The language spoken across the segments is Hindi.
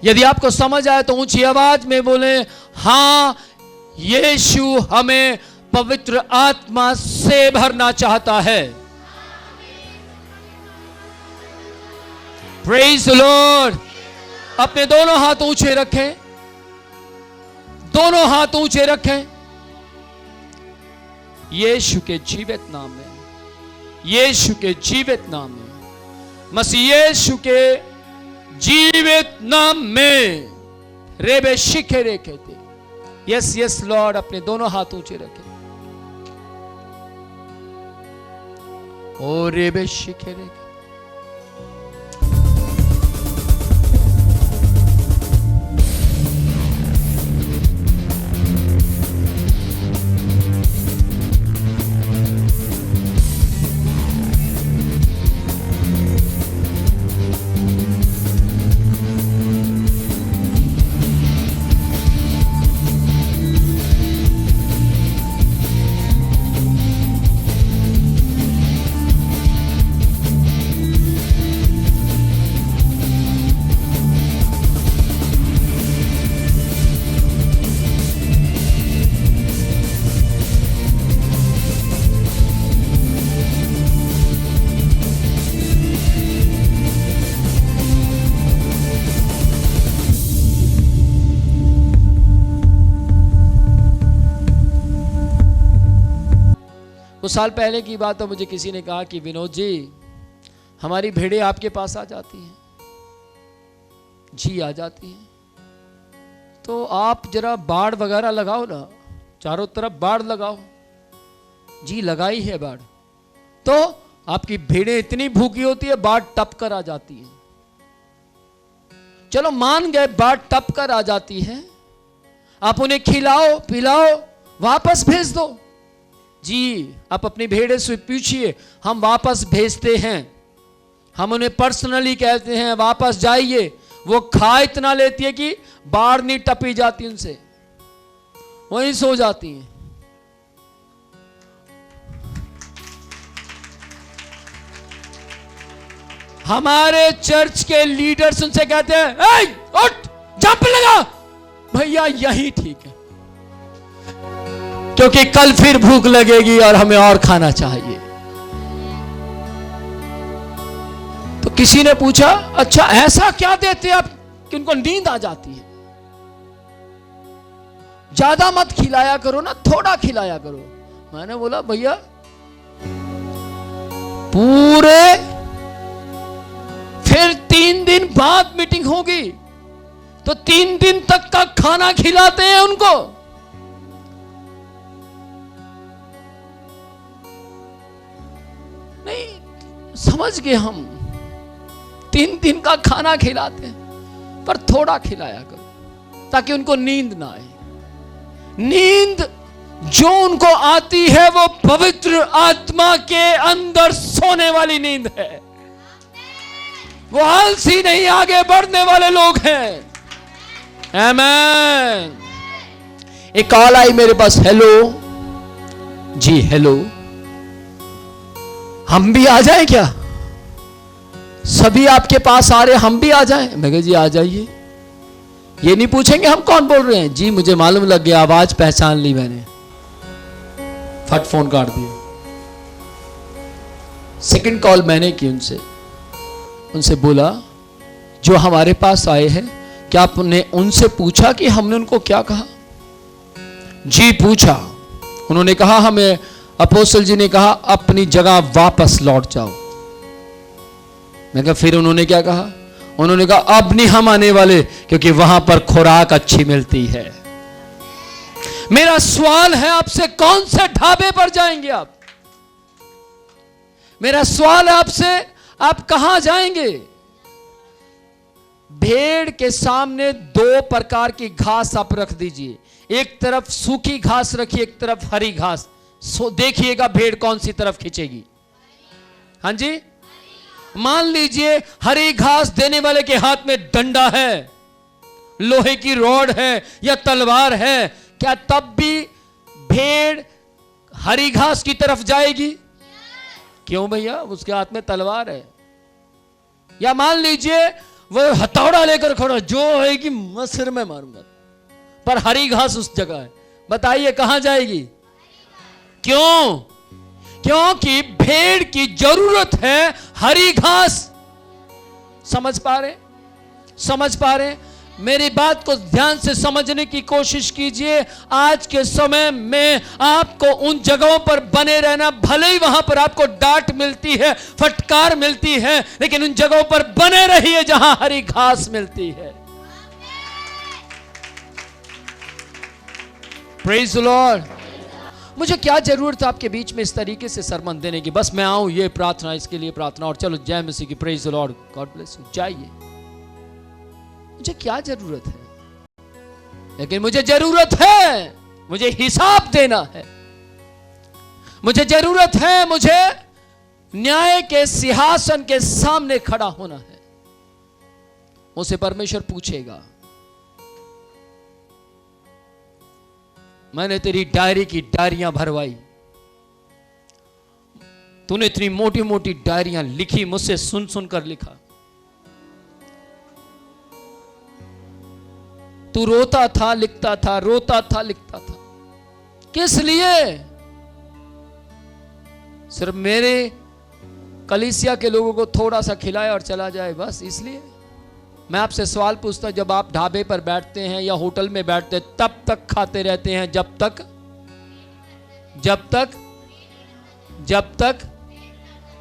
यदि आपको समझ आए तो ऊंची आवाज में बोले, हां, यीशु हमें पवित्र आत्मा से भरना चाहता है। Praise the Lord. अपने दोनों हाथ ऊंचे रखें, दोनों हाथ ऊंचे रखें। यीशु के जीवित नाम में, यीशु के जीवित नाम में, मसीह यीशु के जीवित नाम में, रेबे शिखे रे कहते, यस यस लॉर्ड। अपने दोनों हाथ ऊंचे रखें। ओ रेबे शिखे रे। कुछ साल पहले की बात, तो मुझे किसी ने कहा कि विनोद जी, हमारी भेड़ें आपके पास आ जाती हैं। जी आ जाती हैं, तो आप जरा बाड़ वगैरह लगाओ ना, चारों तरफ बाड़ लगाओ। जी लगाई है बाड़, तो आपकी भेड़ें इतनी भूखी होती है, बाढ़ टप कर आ जाती है। चलो मान गए बाढ़ टप कर आ जाती है, आप उन्हें खिलाओ पिलाओ, वापस भेज दो। जी आप अपनी भेड़े से पूछिए, हम वापस भेजते हैं। हम उन्हें पर्सनली कहते हैं वापस जाइए। वो खा इतना लेती है कि बाढ़ नहीं टपी जाती उनसे, वहीं सो जाती हैं। हमारे चर्च के लीडर्स उनसे कहते हैं, ए, उठ, जंप लगा। भैया यही ठीक है, क्योंकि कल फिर भूख लगेगी और हमें और खाना चाहिए। तो किसी ने पूछा, अच्छा ऐसा क्या देते आप कि उनको नींद आ जाती है? ज्यादा मत खिलाया करो ना, थोड़ा खिलाया करो। मैंने बोला भैया पूरे फिर 3 दिन बाद मीटिंग होगी, तो 3 दिन तक का खाना खिलाते हैं उनको। नहीं समझ गए हम, 3 दिन का खाना खिलाते हैं, पर थोड़ा खिलाया करो ताकि उनको नींद ना आए। नींद जो उनको आती है वो पवित्र आत्मा के अंदर सोने वाली नींद है। वो आलसी नहीं, आगे बढ़ने वाले लोग हैं। आमीन। एक कॉल आई मेरे पास, हेलो जी, हेलो, हम भी आ जाएं क्या? सभी आपके पास आ रहे, हम भी आ जाएं? मैं कहा जी आ जाइए। ये नहीं पूछेंगे हम कौन बोल रहे हैं। जी मुझे मालूम लग गया, आवाज पहचान ली मैंने, फट फोन काट दिया। सेकंड कॉल मैंने की उनसे बोला, जो हमारे पास आए हैं, क्या आपने उनसे पूछा कि हमने उनको क्या कहा? जी पूछा। उन्होंने कहा, हमें अपोस्तल जी ने कहा अपनी जगह वापस लौट जाओ। मैं कहा फिर उन्होंने क्या कहा? उन्होंने कहा अब नहीं हम आने वाले, क्योंकि वहां पर खुराक अच्छी मिलती है। मेरा सवाल है आपसे, कौन से ढाबे पर जाएंगे आप? मेरा सवाल है आपसे, आप कहां जाएंगे? भेड़ के सामने 2 प्रकार की घास आप रख दीजिए, एक तरफ सूखी घास रखिए, एक तरफ हरी घास। देखिएगा भेड़ कौन सी तरफ खींचेगी। हाँ जी, मान लीजिए हरी घास देने वाले के हाथ में डंडा है, लोहे की रॉड है या तलवार है, क्या तब भी भेड़ हरी घास की तरफ जाएगी? क्यों भैया, उसके हाथ में तलवार है। या मान लीजिए वो हथौड़ा लेकर खड़ा, जो है कि मैं सिर में मारूंगा। पर हरी घास उस जगह है, बताइए कहां जाएगी? क्यों? क्योंकि भेड़ की जरूरत है हरी घास। समझ पा रहे? समझ पा रहे? मेरी बात को ध्यान से समझने की कोशिश कीजिए। आज के समय में आपको उन जगहों पर बने रहना, भले ही वहां पर आपको डांट मिलती है, फटकार मिलती है, लेकिन उन जगहों पर बने रहिए जहां हरी घास मिलती है। Praise the Lord. मुझे क्या जरूरत है आपके बीच में इस तरीके से सरमन देने की? बस मैं आऊं, ये प्रार्थना, इसके लिए प्रार्थना, और चलो जय मसीह की। Praise the Lord, God bless you, जाइए। मुझे क्या जरूरत है? लेकिन मुझे जरूरत है, मुझे हिसाब देना है, मुझे जरूरत है, मुझे न्याय के सिंहासन के सामने खड़ा होना है। मुझसे परमेश्वर पूछेगा, मैंने तेरी डायरी की डायरियां भरवाई, तूने इतनी मोटी मोटी डायरियां लिखी, मुझसे सुन सुनकर लिखा, तू रोता था लिखता था, रोता था लिखता था, किस लिए? सिर्फ मेरे कलीसिया के लोगों को थोड़ा सा खिलाए और चला जाए, बस इसलिए? मैं आपसे सवाल पूछता हूं, जब आप ढाबे पर बैठते हैं या होटल में बैठते हैं, तब तक खाते रहते हैं जब तक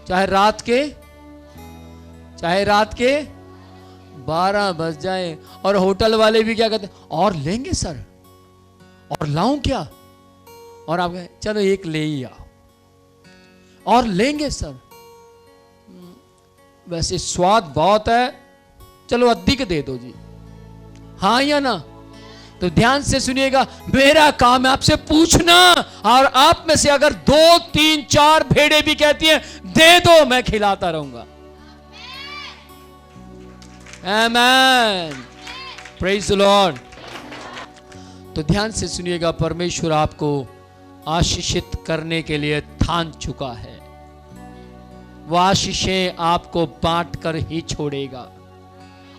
चाहे रात के 12 बज जाए। और होटल वाले भी क्या कहते हैं? और लेंगे सर, और लाऊं क्या? और आप कहें चलो एक ले ही आओ, और लेंगे सर, वैसे स्वाद बहुत है, चलो अधिक दे दो जी, हाँ या ना? तो ध्यान से सुनिएगा, मेरा काम है आपसे पूछना, और आप में से अगर 2, 3, 4 भेड़े भी कहती हैं दे दो, मैं खिलाता रहूंगा। आमेन, प्रेज द लॉर्ड। तो ध्यान से सुनिएगा, परमेश्वर आपको आशीषित करने के लिए ठान चुका है। वह आशीषें आपको बांट कर ही छोड़ेगा,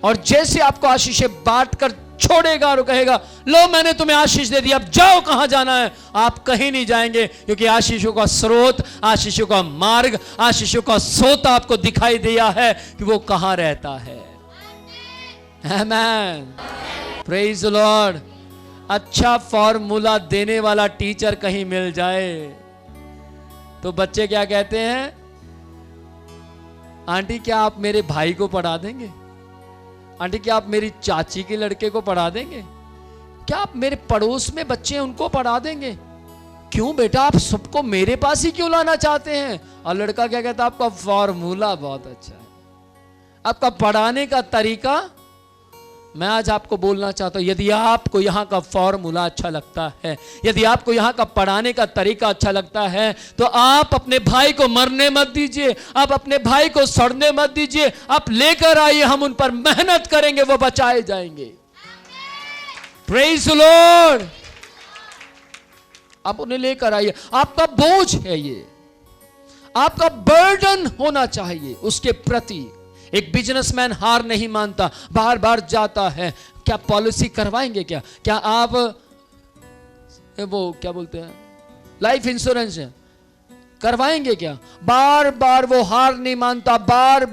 और जैसे आपको आशीषें बांट कर छोड़ेगा और कहेगा लो मैंने तुम्हें आशीष दे दी, अब जाओ, कहां जाना है? आप कहीं नहीं जाएंगे, क्योंकि आशीषों का स्रोत, आशीषों का मार्ग, आशीषों का स्रोत आपको दिखाई दिया है कि वो कहां रहता है। आमेन, प्रेज द लॉर्ड। अच्छा फॉर्मूला देने वाला टीचर कहीं मिल जाए तो बच्चे क्या कहते हैं? आंटी क्या आप मेरे भाई को पढ़ा देंगे? आंटी क्या आप मेरी चाची के लड़के को पढ़ा देंगे? क्या आप मेरे पड़ोस में बच्चे हैं उनको पढ़ा देंगे? क्यों बेटा, आप सबको मेरे पास ही क्यों लाना चाहते हैं? और लड़का क्या कहता है? आपका फॉर्मूला बहुत अच्छा है, आपका पढ़ाने का तरीका। मैं आज आपको बोलना चाहता हूं, यदि आपको यहां का फॉर्मूला अच्छा लगता है, यदि आपको यहां का पढ़ाने का तरीका अच्छा लगता है, तो आप अपने भाई को मरने मत दीजिए, आप अपने भाई को सड़ने मत दीजिए, आप लेकर आइए, हम उन पर मेहनत करेंगे, वो बचाए जाएंगे। Praise the Lord. आप उन्हें लेकर आइए, आपका बोझ है ये, आपका बर्डन होना चाहिए उसके प्रति। एक बिजनेसमैन हार नहीं मानता, बार बार जाता है। क्या पॉलिसी करवाएंगे? क्या आप वो क्या बोलते हैं, लाइफ इंश्योरेंस है, करवाएंगे क्या? बार बार वो हार नहीं मानता, बार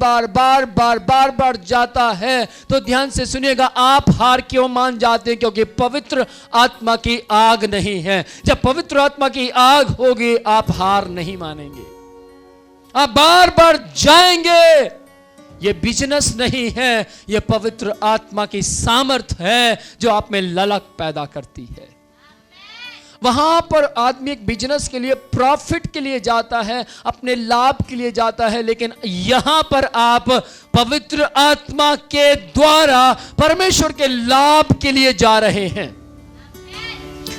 बार जाता है। तो ध्यान से सुनिएगा, आप हार क्यों मान जाते हैं? क्योंकि पवित्र आत्मा की आग नहीं है। जब पवित्र आत्मा की आग होगी, आप हार नहीं मानेंगे, आप बार बार जाएंगे। ये बिजनेस नहीं है, ये पवित्र आत्मा की सामर्थ है जो आप में ललक पैदा करती है। वहां पर आदमी एक बिजनेस के लिए, प्रॉफिट के लिए जाता है, अपने लाभ के लिए जाता है, लेकिन यहां पर आप पवित्र आत्मा के द्वारा परमेश्वर के लाभ के लिए जा रहे हैं।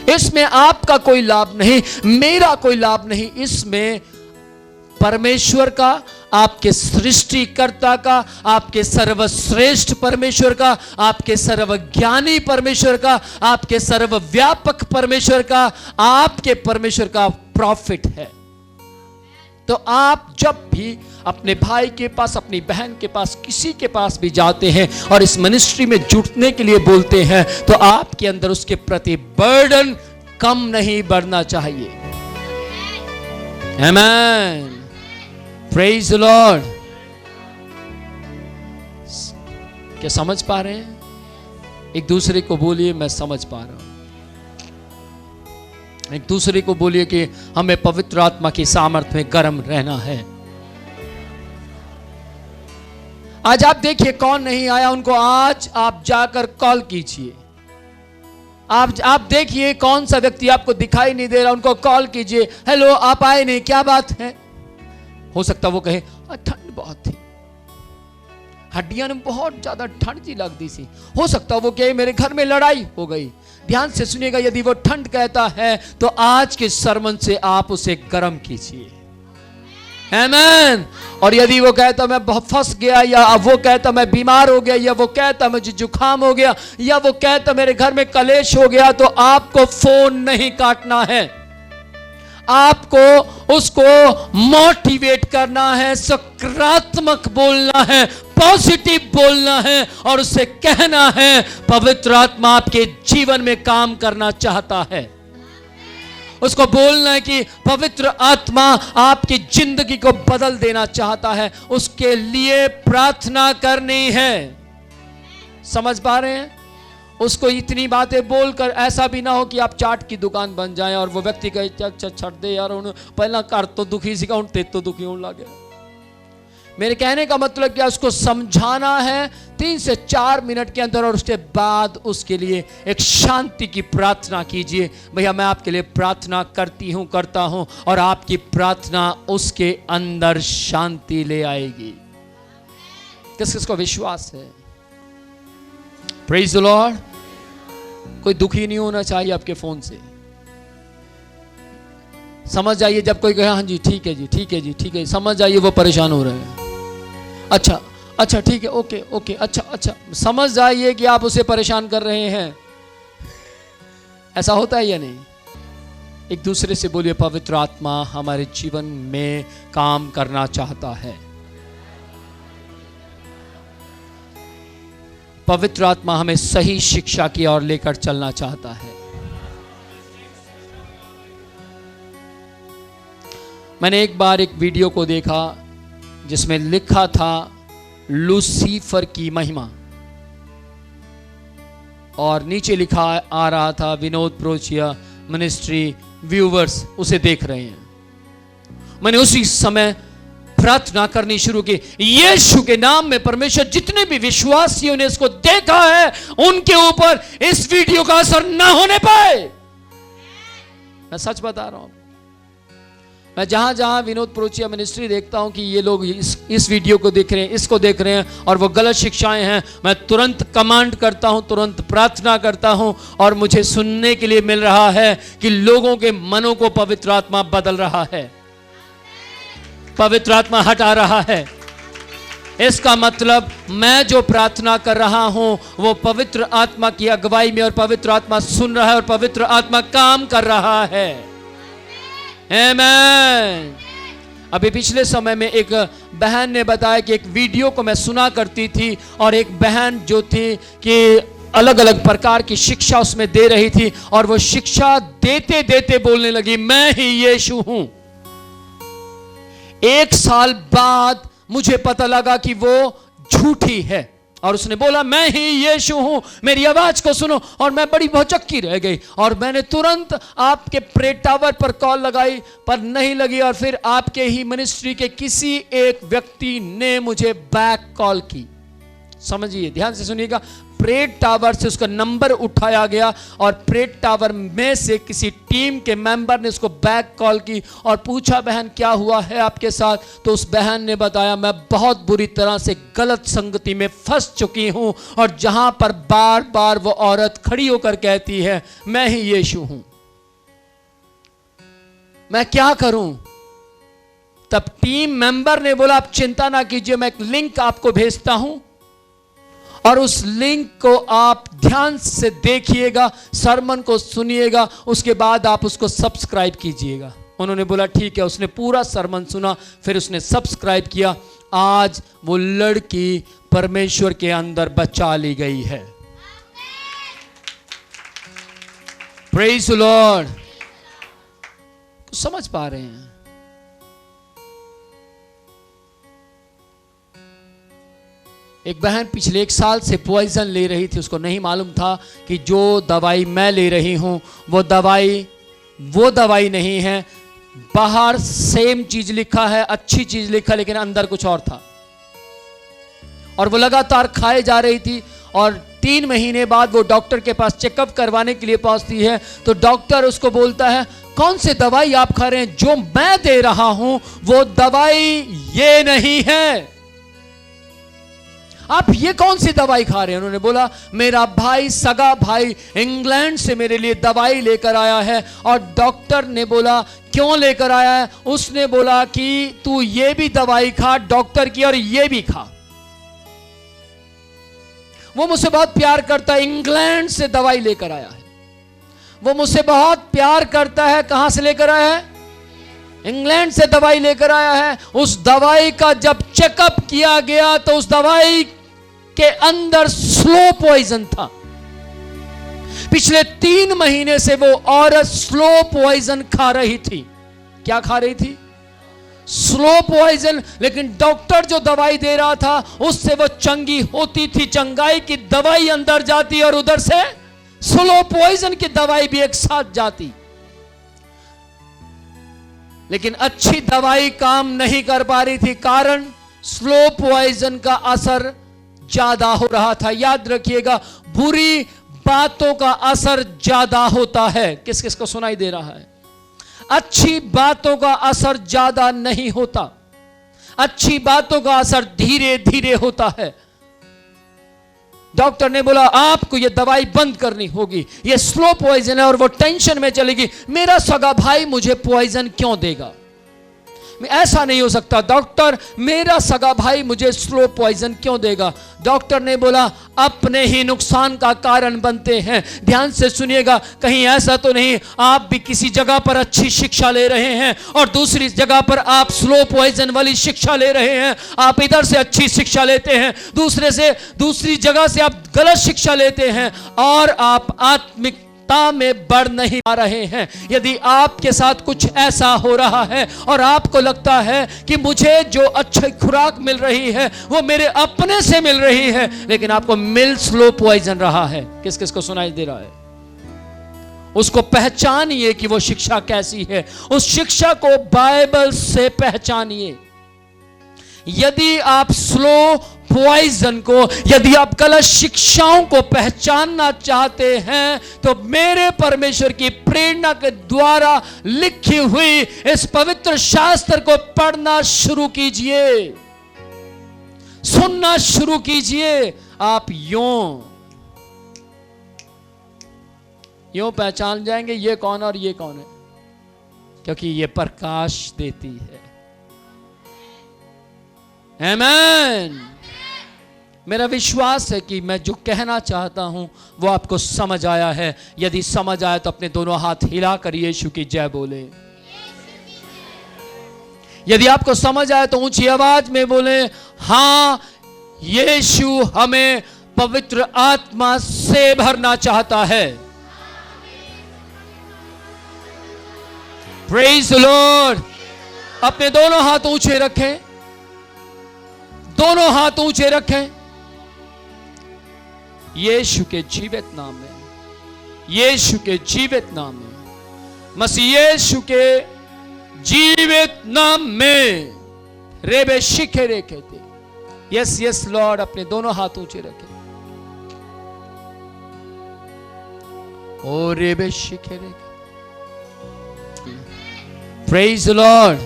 इसमें आपका कोई लाभ नहीं, मेरा कोई लाभ नहीं, इसमें परमेश्वर का, आपके सृष्टिकर्ता का, आपके सर्वश्रेष्ठ परमेश्वर का, आपके सर्वज्ञानी परमेश्वर का, आपके सर्वव्यापक परमेश्वर का, आपके परमेश्वर का प्रॉफिट है। तो आप जब भी अपने भाई के पास, अपनी बहन के पास, किसी के पास भी जाते हैं और इस मिनिस्ट्री में जुटने के लिए बोलते हैं, तो आपके अंदर उसके प्रति बर्डन कम नहीं बढ़ना चाहिए। आमेन, प्रेज द लॉर्ड। क्या समझ पा रहे हैं? एक दूसरे को बोलिए, मैं समझ पा रहा हूं। एक दूसरे को बोलिए कि हमें पवित्र आत्मा की सामर्थ्य में गर्म रहना है। आज आप देखिए कौन नहीं आया, उनको आज आप जाकर कॉल कीजिए। आप देखिए कौन सा व्यक्ति आपको दिखाई नहीं दे रहा, उनको कॉल कीजिए। हेलो, आप आए नहीं, क्या बात है? हो सकता वो कहे ठंड बहुत थी, हड्डियां में बहुत ज्यादा ठंड सी लगती सी। हो सकता वो कहे मेरे घर में लड़ाई हो गई। ध्यान से सुनिएगा, यदि वो ठंड कहता है तो आज के सरमन से आप उसे गर्म कीजिए। आमेन। और यदि वो कहता मैं बहुत फंस गया, या वो कहता मैं बीमार हो गया, या वो कहता मुझे जुकाम हो गया, या वो कहता मेरे घर में कलेश हो गया, तो आपको फोन नहीं काटना है। आपको उसको मोटिवेट करना है, सकारात्मक बोलना है, पॉजिटिव बोलना है और उससे कहना है पवित्र आत्मा आपके जीवन में काम करना चाहता है। उसको बोलना है कि पवित्र आत्मा आपकी जिंदगी को बदल देना चाहता है, उसके लिए प्रार्थना करनी है। समझ पा रहे हैं? उसको इतनी बातें बोलकर ऐसा भी ना हो कि आप चाट की दुकान बन जाएं और वो व्यक्ति कहे छड़ दे यार, पहला कर तो दुखी सी ते तो दुखी होने लगे। मेरे कहने का मतलब क्या, उसको समझाना है 3 से 4 मिनट के अंदर, और उसके बाद उसके लिए एक शांति की प्रार्थना कीजिए। भैया मैं आपके लिए प्रार्थना करती हूं, करता हूं, और आपकी प्रार्थना उसके अंदर शांति ले आएगी। किस किस को विश्वास है? Praise the Lord. कोई दुखी नहीं होना चाहिए आपके फोन से। समझ जाइए जब कोई कहे हाँ जी ठीक है जी, ठीक है जी, ठीक है, समझ जाइए वो परेशान हो रहे हैं। अच्छा अच्छा ठीक है, ओके ओके, अच्छा अच्छा, समझ जाइए कि आप उसे परेशान कर रहे हैं। ऐसा होता है या नहीं? एक दूसरे से बोलिए पवित्र आत्मा हमारे जीवन में काम करना चाहता है। पवित्र आत्मा हमें सही शिक्षा की ओर लेकर चलना चाहता है। मैंने एक बार एक वीडियो को देखा जिसमें लिखा था लूसीफर की महिमा, और नीचे लिखा आ रहा था विनोद प्रोचिया मिनिस्ट्री व्यूवर्स उसे देख रहे हैं। मैंने उसी समय प्रार्थना करनी शुरू की, यीशु के नाम में परमेश्वर जितने भी विश्वासियों ने इसको देखा है उनके ऊपर इस वीडियो का असर ना होने पाए। मैं सच बता रहा हूं। मैं जहां जहां विनोद प्रोचिया मिनिस्ट्री देखता हूं कि ये लोग इस वीडियो को देख रहे हैं, इसको देख रहे हैं और वो गलत शिक्षाएं हैं, मैं तुरंत कमांड करता हूं, तुरंत प्रार्थना करता हूं, और मुझे सुनने के लिए मिल रहा है कि लोगों के मनों को पवित्र आत्मा बदल रहा है, पवित्र आत्मा हटा रहा है। इसका मतलब मैं जो प्रार्थना कर रहा हूं वो पवित्र आत्मा की अगुवाई में, और पवित्र आत्मा सुन रहा है और पवित्र आत्मा काम कर रहा है। आमेन। अभी पिछले समय में एक बहन ने बताया कि एक वीडियो को मैं सुना करती थी, और एक बहन जो थी कि अलग अलग प्रकार की शिक्षा उसमें दे रही थी, और वो शिक्षा देते देते बोलने लगी मैं ही यीशु हूं। 1 साल बाद मुझे पता लगा कि वो झूठी है, और उसने बोला मैं ही यीशु हूं, मेरी आवाज को सुनो। और मैं बड़ी भौचक्की रह गई, और मैंने तुरंत आपके प्रे टावर पर कॉल लगाई, पर नहीं लगी, और फिर आपके ही मिनिस्ट्री के किसी एक व्यक्ति ने मुझे बैक कॉल की। समझिए, ध्यान से सुनिएगा, प्रे टावर से उसका नंबर उठाया गया, और प्रे टावर में से किसी टीम के मेंबर ने उसको बैक कॉल की और पूछा बहन क्या हुआ है आपके साथ? तो उस बहन ने बताया मैं बहुत बुरी तरह से गलत संगति में फंस चुकी हूं, और जहां पर बार बार वो औरत खड़ी होकर कहती है मैं ही यीशु हूं, मैं क्या करूं? तब टीम मेंबर ने बोला आप चिंता ना कीजिए, मैं एक लिंक आपको भेजता हूं, और उस लिंक को आप ध्यान से देखिएगा, सरमन को सुनिएगा, उसके बाद आप उसको सब्सक्राइब कीजिएगा। उन्होंने बोला ठीक है, उसने पूरा सरमन सुना, फिर उसने सब्सक्राइब किया। आज वो लड़की परमेश्वर के अंदर बचा ली गई है। Praise the Lord. समझ पा रहे हैं? एक बहन पिछले 1 साल से पॉइजन ले रही थी। उसको नहीं मालूम था कि जो दवाई मैं ले रही हूं वो दवाई नहीं है। बाहर सेम चीज लिखा है, अच्छी चीज लिखा, लेकिन अंदर कुछ और था। और वो लगातार खाए जा रही थी। और 3 महीने बाद वो डॉक्टर के पास चेकअप करवाने के लिए पहुंचती है, तो डॉक्टर उसको बोलता है, कौन सी दवाई आप खा रहे हैं? जो मैं दे रहा हूं वो दवाई ये नहीं है। आप ये कौन सी दवाई खा रहे हैं? उन्होंने बोला, मेरा भाई, सगा भाई इंग्लैंड से मेरे लिए दवाई लेकर आया है। और डॉक्टर ने बोला, क्यों लेकर आया है? उसने बोला कि तू ये भी दवाई खा डॉक्टर की, और ये भी खा। वो मुझसे बहुत प्यार करता है, इंग्लैंड से दवाई लेकर आया है। वो मुझसे बहुत प्यार करता है। कहां से लेकर आया है? इंग्लैंड से दवाई लेकर आया है। उस दवाई का जब चेकअप किया गया तो उस दवाई के अंदर स्लो पॉइजन था। पिछले 3 महीने से वो औरत स्लो पॉइजन खा रही थी। क्या खा रही थी? Slow poison. लेकिन डॉक्टर जो दवाई दे रहा था उससे वो चंगी होती थी। चंगाई की दवाई अंदर जाती और उधर से स्लो पॉइजन की दवाई भी एक साथ जाती। लेकिन अच्छी दवाई काम नहीं कर पा रही थी, कारण स्लो पॉइजन का असर ज्यादा हो रहा था। याद रखिएगा, बुरी बातों का असर ज्यादा होता है। किस किस को सुनाई दे रहा है? अच्छी बातों का असर ज्यादा नहीं होता। अच्छी बातों का असर धीरे धीरे होता है। डॉक्टर ने बोला, आपको यह दवाई बंद करनी होगी, यह स्लो पॉइजन है। और वो टेंशन में चलेगी, मेरा सगा भाई मुझे पॉइजन क्यों देगा? ऐसा नहीं हो सकता। डॉक्टर, मेरा सगा भाई मुझे स्लो पॉइजन क्यों देगा? डॉक्टर ने बोला, अपने ही नुकसान का कारण बनते हैं। ध्यान से सुनिएगा, कहीं ऐसा तो नहीं आप भी किसी जगह पर अच्छी शिक्षा ले रहे हैं और दूसरी जगह पर आप स्लो पॉइजन वाली शिक्षा ले रहे हैं। आप इधर से अच्छी शिक्षा लेते हैं, दूसरी जगह से आप गलत शिक्षा लेते हैं, और आप आत्मिक में बढ़ नहीं पा रहे हैं। यदि आपके साथ कुछ ऐसा हो रहा है और आपको लगता है कि मुझे जो अच्छी खुराक मिल रही है वो मेरे अपने से मिल रही है, लेकिन आपको मिल स्लो पॉइजन रहा है। किस किस को सुनाई दे रहा है? उसको पहचानिए कि वो शिक्षा कैसी है। उस शिक्षा को बाइबल से पहचानिए। यदि आप स्लो पॉइजन को, यदि आप गलत शिक्षाओं को पहचानना चाहते हैं, तो मेरे परमेश्वर की प्रेरणा के द्वारा लिखी हुई इस पवित्र शास्त्र को पढ़ना शुरू कीजिए, सुनना शुरू कीजिए। आप यूं पहचान जाएंगे ये कौन और ये कौन है, क्योंकि ये प्रकाश देती है। आमीन। मेरा विश्वास है कि मैं जो कहना चाहता हूं वो आपको समझ आया है। यदि समझ आया तो अपने दोनों हाथ हिलाकर यीशु की जय बोले। यदि आपको समझ आया तो ऊंची आवाज में बोले, हां, यीशु हमें पवित्र आत्मा से भरना चाहता है। Praise the Lord. अपने दोनों हाथ ऊंचे रखें, दोनों हाथ ऊंचे रखें। यीशु के जीवित नाम में, यीशु के जीवित नाम में, मसीह यीशु के जीवित नाम में, रेबे शिखे रे कहते। Yes yes Lord. अपने दोनों हाथ ऊंचे रखें। ओ रेबे शिखे रे। Praise the Lord.